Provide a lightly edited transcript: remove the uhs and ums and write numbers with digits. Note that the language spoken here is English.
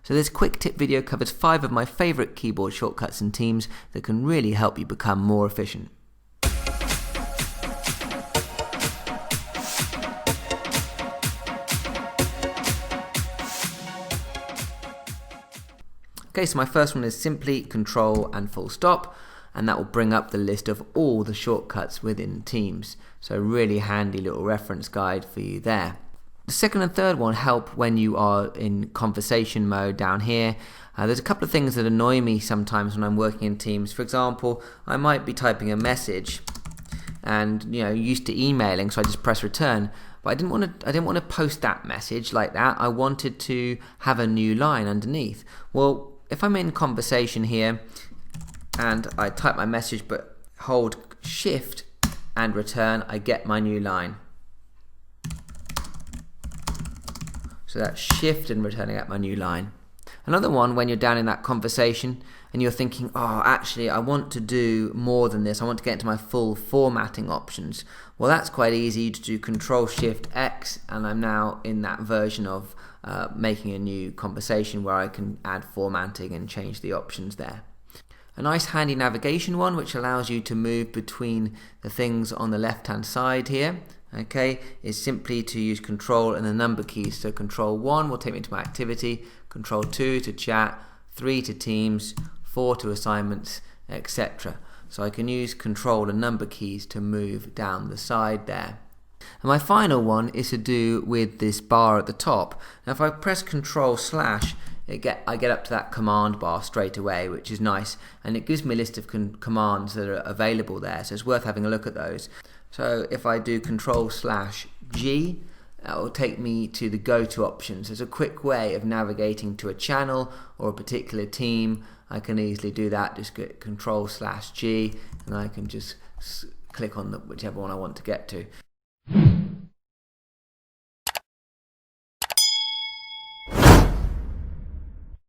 So this quick tip video covers 5 of my favourite keyboard shortcuts in Teams that can really help you become more efficient. Okay, so my first one is simply Control and full stop, and that will bring up the list of all the shortcuts within Teams. So really handy little reference guide for you there. The second and third one help when you are in conversation mode down here. There's a couple of things that annoy me sometimes when I'm working in Teams. For example, I might be typing a message and used to emailing, so I just press return. But I didn't want to post that message like that. I wanted to have a new line underneath. Well, if I'm in conversation here and I type my message but hold Shift and return, I get my new line. So that's Shift and returning at my new line. Another one, when you're down in that conversation and you're thinking, oh, actually I want to do more than this, I want to get into my full formatting options. Well, that's quite easy to do. Ctrl Shift X, and I'm now in that version of making a new conversation where I can add formatting and change the options there. A nice handy navigation one which allows you to move between the things on the left hand side here, okay, is simply to use Control and the number keys. So Control 1 will take me to my activity, Control 2 to chat, 3 to Teams, 4 to assignments, etc. So I can use Control and number keys to move down the side there. And my final one is to do with this bar at the top. Now if I press Control / I get up to that command bar straight away, which is nice, and it gives me a list of commands that are available there, so it's worth having a look at those. So if I do Control / G, that will take me to the go-to options. It's a quick way of navigating to a channel or a particular team. I can easily do that, just get Control / G, and I can just click on whichever one I want to get to.